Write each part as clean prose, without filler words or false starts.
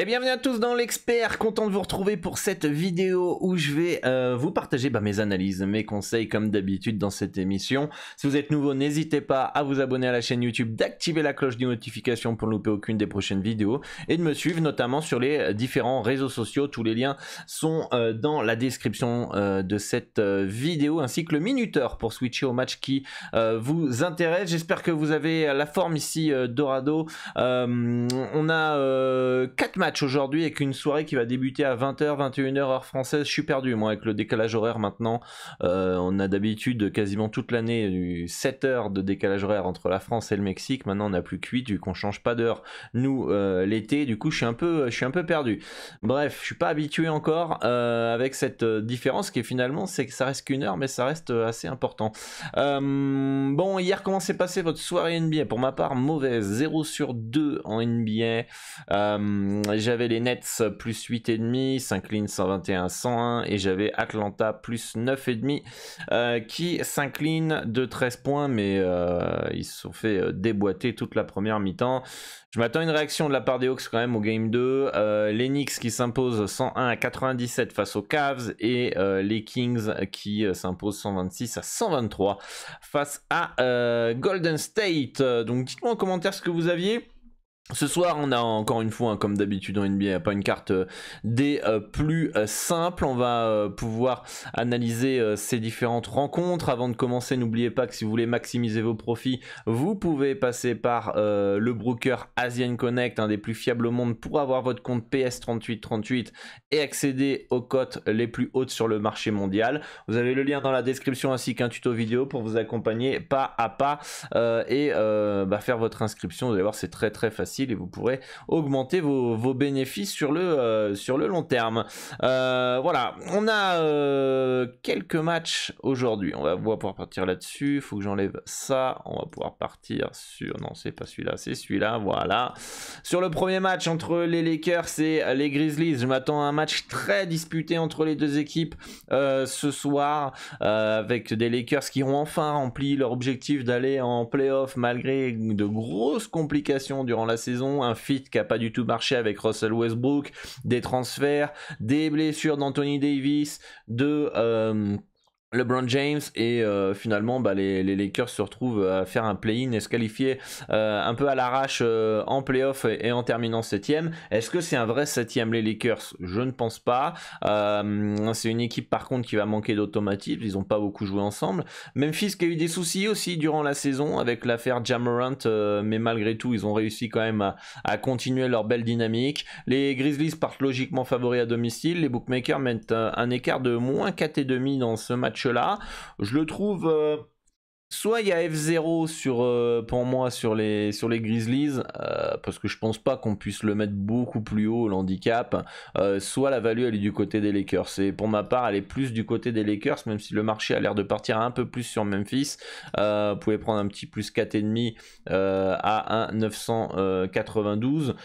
Et bienvenue à tous dans l'expert, content de vous retrouver pour cette vidéo où je vais vous partager mes analyses, mes conseils comme d'habitude dans cette émission. Si vous êtes nouveau, n'hésitez pas à vous abonner à la chaîne YouTube, d'activer la cloche des notifications pour ne louper aucune des prochaines vidéos et de me suivre notamment sur les différents réseaux sociaux. Tous les liens sont dans la description de cette vidéo ainsi que le minuteur pour switcher au match qui vous intéresse. J'espère que vous avez la forme ici Dorado. On a 4 matchs aujourd'hui avec une soirée qui va débuter à 20h, 21h heure française. Je suis perdu moi avec le décalage horaire maintenant. On a d'habitude quasiment toute l'année du 7 heures de décalage horaire entre la France et le Mexique. Maintenant on n'a plus que 8 vu qu'on change pas d'heure nous l'été. Du coup je suis un peu perdu. Bref, je suis pas habitué encore avec cette différence qui est finalement c'est que ça reste qu'une heure mais ça reste assez important. Bon, hier comment s'est passé votre soirée NBA? Pour ma part mauvaise, 0 sur 2 en NBA. J'avais les Nets plus 8,5, s'incline 121-101 et j'avais Atlanta plus 9,5 qui s'incline de 13 points mais ils se sont fait déboîter toute la première mi-temps. Je m'attends à une réaction de la part des Hawks quand même au game 2. Les Knicks qui s'imposent 101-97 face aux Cavs et les Kings qui s'imposent 126-123 face à Golden State. Donc dites-moi en commentaire ce que vous aviez. Ce soir, on a encore une fois, comme d'habitude en NBA, pas une carte des plus simples. On va pouvoir analyser ces différentes rencontres. Avant de commencer, n'oubliez pas que si vous voulez maximiser vos profits, vous pouvez passer par le broker Asian Connect, un des plus fiables au monde, pour avoir votre compte PS3838 et accéder aux cotes les plus hautes sur le marché mondial. Vous avez le lien dans la description ainsi qu'un tuto vidéo pour vous accompagner pas à pas et faire votre inscription. Vous allez voir, c'est très facile et vous pourrez augmenter vos bénéfices sur le long terme. Voilà, on a quelques matchs aujourd'hui. On va pouvoir partir là-dessus. Il faut que j'enlève ça. On va pouvoir partir sur... Non, c'est pas celui-là, c'est celui-là. Voilà. Sur le premier match entre les Lakers et les Grizzlies, je m'attends à un match très disputé entre les deux équipes ce soir avec des Lakers qui ont enfin rempli leur objectif d'aller en playoff malgré de grosses complications durant la saison, un fit qui n'a pas du tout marché avec Russell Westbrook, des transferts, des blessures d'Anthony Davis, de LeBron James et finalement les Lakers se retrouvent à faire un play-in et se qualifier un peu à l'arrache en play-off et en terminant 7ème. Est-ce que c'est un vrai 7ème les Lakers? Je ne pense pas. C'est une équipe par contre qui va manquer d'automatisme, ils n'ont pas beaucoup joué ensemble. Memphis qui a eu des soucis aussi durant la saison avec l'affaire Ja Morant, mais malgré tout ils ont réussi quand même à continuer leur belle dynamique. Les Grizzlies partent logiquement favoris à domicile, les bookmakers mettent un écart de moins 4,5 dans ce match là. Je le trouve soit il y a F0 pour moi sur les Grizzlies parce que je pense pas qu'on puisse le mettre beaucoup plus haut l'handicap, soit la value elle est du côté des Lakers et pour ma part elle est plus du côté des Lakers même si le marché a l'air de partir un peu plus sur Memphis. Vous pouvez prendre un petit plus 4,5 à 1,992.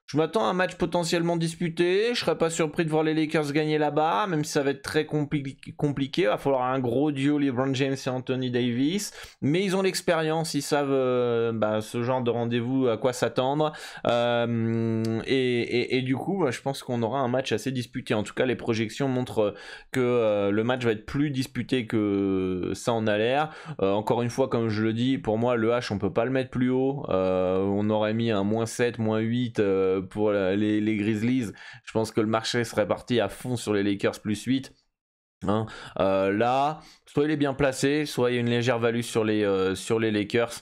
Je m'attends à un match potentiellement disputé, je serais pas surpris de voir les Lakers gagner là-bas, même si ça va être très compliqué, il va falloir un gros duo LeBron James et Anthony Davis, mais ils ont l'expérience, ils savent ce genre de rendez-vous à quoi s'attendre, et du coup je pense qu'on aura un match assez disputé. En tout cas les projections montrent que le match va être plus disputé que ça en a l'air. Encore une fois comme je le dis, pour moi le H on peut pas le mettre plus haut, on aurait mis un -7, -8 pour les Grizzlies. Je pense que le marché serait parti à fond sur les Lakers plus 8. Là, soit il est bien placé, soit il y a une légère value sur les Lakers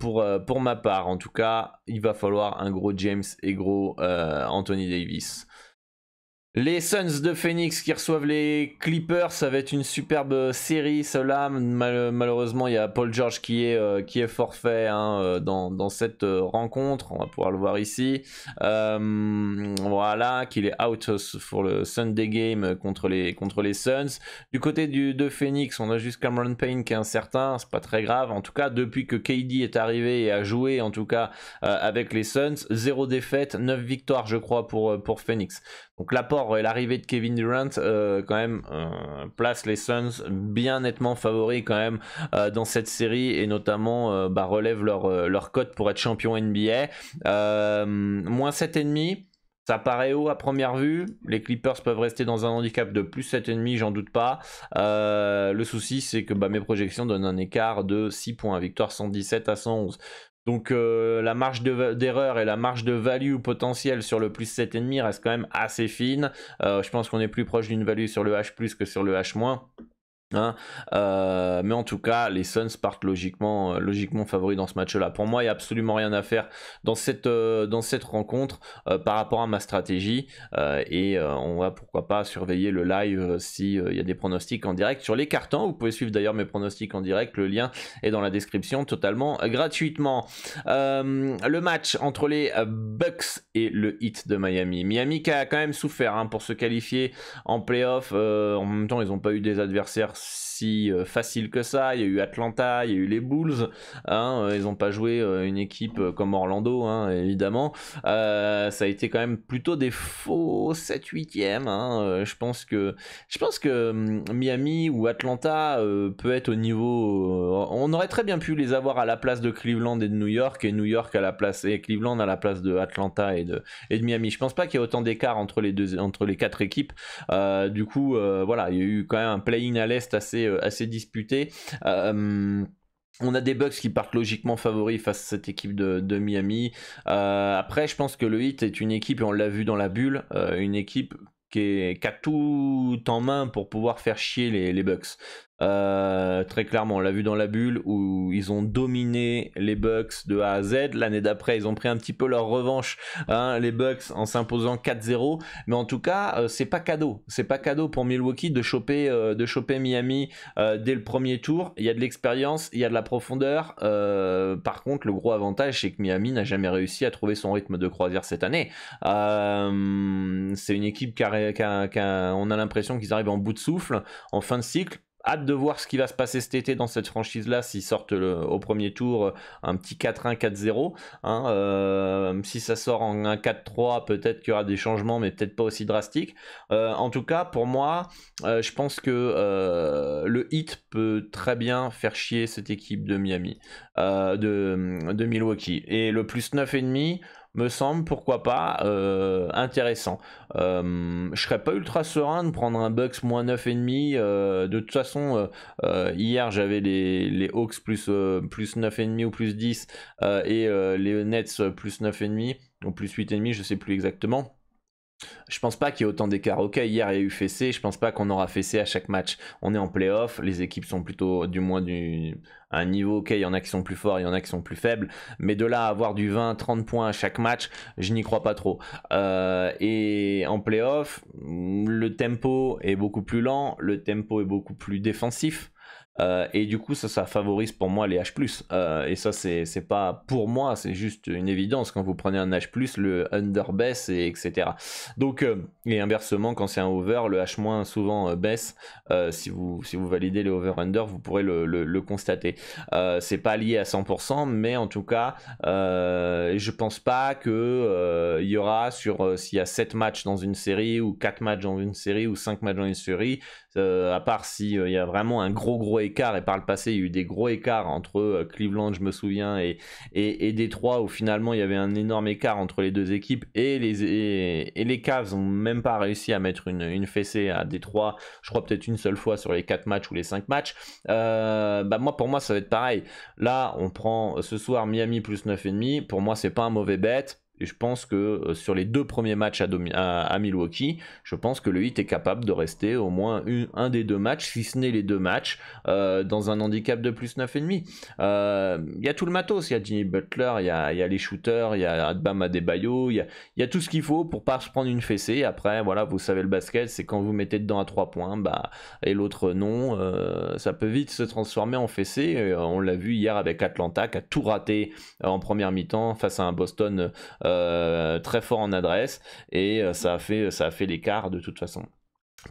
pour ma part. En tout cas, il va falloir un gros James et gros Anthony Davis. Les Suns de Phoenix qui reçoivent les Clippers, ça va être une superbe série. Cela, malheureusement, il y a Paul George qui est forfait dans cette rencontre. On va pouvoir le voir ici. Voilà, qu'il est out pour le Sunday game contre les Suns. Du côté de Phoenix, on a juste Cameron Payne qui est incertain. C'est pas très grave. En tout cas, depuis que KD est arrivé et a joué, en tout cas avec les Suns, 0 défaite, 9 victoires, je crois, pour Phoenix. Donc l'apport et l'arrivée de Kevin Durant quand même place les Suns bien nettement favoris quand même dans cette série et notamment relève leur cote pour être champion NBA. -7,5. Ça paraît haut à première vue. Les Clippers peuvent rester dans un handicap de plus 7,5, j'en doute pas. Le souci, c'est que mes projections donnent un écart de 6 points. Victoire 117 à 111. Donc la marge d'erreur et la marge de value potentielle sur le plus 7,5 reste quand même assez fine. Je pense qu'on est plus proche d'une value sur le H+, que sur le H-. Hein, mais en tout cas les Suns partent logiquement favoris dans ce match là. Pour moi il n'y a absolument rien à faire dans cette rencontre par rapport à ma stratégie, et on va pourquoi pas surveiller le live si il y a des pronostics en direct sur les cartons. Vous pouvez suivre d'ailleurs mes pronostics en direct, le lien est dans la description totalement gratuitement. Le match entre les Bucks et le Heat de Miami qui a quand même souffert pour se qualifier en playoff. En même temps ils n'ont pas eu des adversaires si facile que ça. Il y a eu Atlanta, il y a eu les Bulls, ils n'ont pas joué une équipe comme Orlando, évidemment. Ça a été quand même plutôt des faux 7-8e. Je pense que Miami ou Atlanta peut être au niveau, on aurait très bien pu les avoir à la place de Cleveland et de New York, et New York à la place, et Cleveland à la place de Atlanta et de Miami. Je pense pas qu'il y ait autant d'écart entre les 4 équipes. Du coup voilà, il y a eu quand même un play-in à l'Est assez disputé. On a des Bucks qui partent logiquement favoris face à cette équipe de Miami. Après, je pense que le Heat est une équipe, et on l'a vu dans la bulle, une équipe qui a tout en main pour pouvoir faire chier les Bucks. Très clairement, on l'a vu dans la bulle où ils ont dominé les Bucks de A à Z. L'année d'après, ils ont pris un petit peu leur revanche, les Bucks, en s'imposant 4-0. Mais en tout cas, c'est pas cadeau pour Milwaukee de choper Miami dès le premier tour. Il y a de l'expérience, il y a de la profondeur. Par contre, le gros avantage, c'est que Miami n'a jamais réussi à trouver son rythme de croisière cette année. C'est une équipe on a l'impression qu'ils arrivent en bout de souffle, en fin de cycle. Hâte de voir ce qui va se passer cet été dans cette franchise-là, s'ils sortent au premier tour un petit 4-1, 4-0. Si ça sort en 1-4-3, peut-être qu'il y aura des changements, mais peut-être pas aussi drastiques. En tout cas, pour moi, je pense que le Heat peut très bien faire chier cette équipe de Miami, de Milwaukee. Et le plus 9,5 me semble, pourquoi pas, intéressant. Je serais pas ultra serein de prendre un Bucks moins 9,5. De toute façon, hier j'avais les Hawks plus 9,5 ou plus 10, et les Nets plus 9,5 ou plus 8,5, je sais plus exactement. Je pense pas qu'il y ait autant d'écart. Ok, hier il y a eu fessé, je pense pas qu'on aura fessé à chaque match. On est en playoff, les équipes sont plutôt du moins à un niveau, ok, il y en a qui sont plus forts, il y en a qui sont plus faibles, mais de là à avoir du 20-30 points à chaque match, je n'y crois pas trop. Et en playoff, le tempo est beaucoup plus lent, le tempo est beaucoup plus défensif. Et du coup ça favorise pour moi les H+, et ça c'est pas pour moi, c'est juste une évidence. Quand vous prenez un H+, le under baisse, et etc. Donc et inversement, quand c'est un over, le H- souvent baisse. Si vous validez les over under, vous pourrez le constater. C'est pas lié à 100%, mais en tout cas je pense pas que il y aura s'il y a 7 matchs dans une série, ou 4 matchs dans une série, ou 5 matchs dans une série, à part si il y a vraiment un gros écart, et par le passé il y a eu des gros écarts entre Cleveland, je me souviens, et Détroit, où finalement il y avait un énorme écart entre les deux équipes, et les Cavs ont même pas réussi à mettre une fessée à Détroit, je crois peut-être une seule fois sur les 4 matchs ou les 5 matchs. Pour moi ça va être pareil. Là on prend ce soir Miami plus 9,5, pour moi c'est pas un mauvais bet. Et je pense que sur les 2 premiers matchs à Milwaukee, je pense que le Heat est capable de rester au moins un des 2 matchs, si ce n'est les 2 matchs, dans un handicap de plus 9,5. Il y a tout le matos, il y a Jimmy Butler, il y a les shooters, il y a Bam Adebayo, il y a tout ce qu'il faut pour pas se prendre une fessée. Après, voilà, vous savez le basket, c'est quand vous mettez dedans à 3 points, et l'autre non, ça peut vite se transformer en fessée. On l'a vu hier avec Atlanta, qui a tout raté en première mi-temps face à un Boston très fort en adresse, et ça a fait l'écart de toute façon.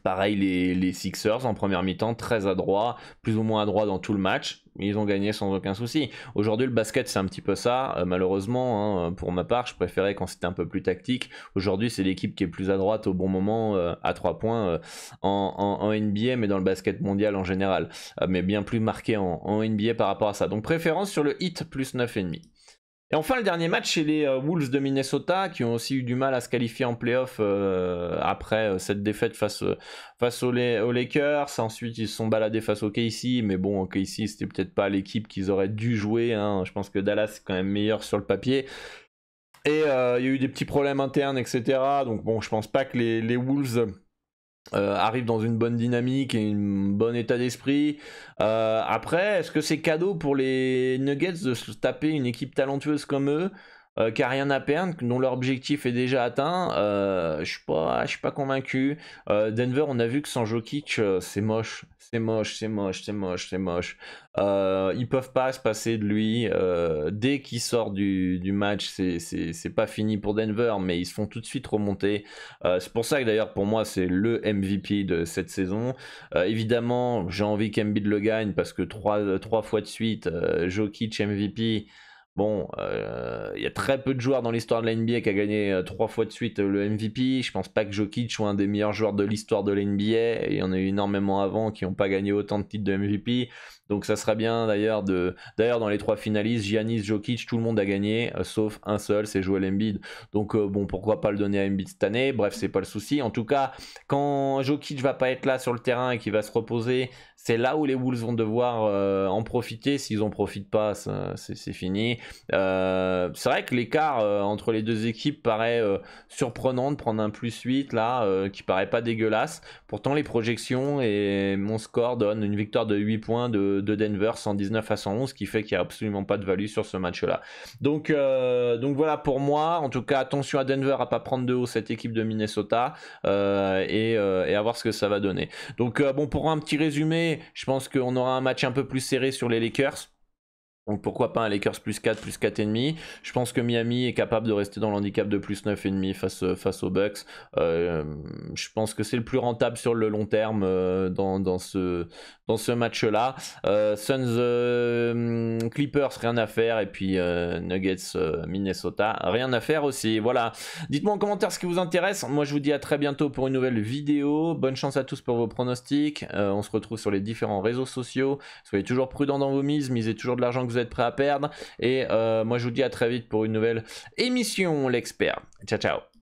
Pareil, les Sixers en première mi-temps, très adroits, plus ou moins adroits dans tout le match, mais ils ont gagné sans aucun souci. Aujourd'hui, le basket, c'est un petit peu ça, malheureusement, pour ma part, je préférais quand c'était un peu plus tactique. Aujourd'hui, c'est l'équipe qui est plus à droite au bon moment, à 3 points, en NBA, mais dans le basket mondial en général, mais bien plus marqué en NBA par rapport à ça. Donc préférence sur le Heat plus 9,5. Et enfin, le dernier match, c'est les Wolves de Minnesota qui ont aussi eu du mal à se qualifier en playoff après cette défaite face aux Lakers. Ensuite, ils se sont baladés face au KC, mais bon, KC, c'était peut-être pas l'équipe qu'ils auraient dû jouer, hein. Je pense que Dallas est quand même meilleur sur le papier. Et il y a eu des petits problèmes internes, etc. Donc bon, je pense pas que les Wolves arrivent dans une bonne dynamique et un bon état d'esprit. Après, est-ce que c'est cadeau pour les Nuggets de se taper une équipe talentueuse comme eux, qui a rien à perdre, dont leur objectif est déjà atteint? Je suis pas convaincu. Denver, on a vu que sans Jokic, c'est moche. C'est moche, c'est moche, c'est moche, c'est moche. Ils peuvent pas se passer de lui. Dès qu'il sort du match, c'est pas fini pour Denver, mais ils se font tout de suite remonter. C'est pour ça que d'ailleurs, pour moi, c'est le MVP de cette saison. Évidemment, j'ai envie qu'Embiid le gagne parce que trois fois de suite, Jokic MVP. Bon, il y a très peu de joueurs dans l'histoire de la NBA qui a gagné 3 fois de suite le MVP. Je pense pas que Jokic soit un des meilleurs joueurs de l'histoire de la NBA. Il y en a eu énormément avant qui n'ont pas gagné autant de titres de MVP. Donc ça serait bien d'ailleurs dans les 3 finalistes, Giannis, Jokic, tout le monde a gagné, sauf un seul, c'est Joel Embiid. Donc bon, pourquoi pas le donner à Embiid cette année? Bref, c'est pas le souci. En tout cas, quand Jokic va pas être là sur le terrain et qu'il va se reposer, c'est là où les Wolves vont devoir en profiter. S'ils en profitent pas, c'est fini. C'est vrai que l'écart entre les deux équipes paraît surprenant de prendre un +8 là, qui paraît pas dégueulasse. Pourtant les projections et mon score donnent une victoire de 8 points de Denver, 119 à 111, qui fait qu'il n'y a absolument pas de value sur ce match là. Donc voilà pour moi. En tout cas, attention à Denver à pas prendre de haut cette équipe de Minnesota et à voir ce que ça va donner. Donc bon, pour un petit résumé, je pense qu'on aura un match un peu plus serré sur les Lakers. Donc pourquoi pas un Lakers +4, +4,5. Je pense que Miami est capable de rester dans l'handicap de +9,5 face aux Bucks. Je pense que c'est le plus rentable sur le long terme dans ce match-là. Suns Clippers, rien à faire. Et puis Nuggets Minnesota, rien à faire aussi. Voilà. Dites-moi en commentaire ce qui vous intéresse. Moi je vous dis à très bientôt pour une nouvelle vidéo. Bonne chance à tous pour vos pronostics. On se retrouve sur les différents réseaux sociaux. Soyez toujours prudents dans vos mises. Misez toujours de l'argent que vous êtes prêt à perdre. Et moi je vous dis à très vite pour une nouvelle émission, l'expert. Ciao ciao.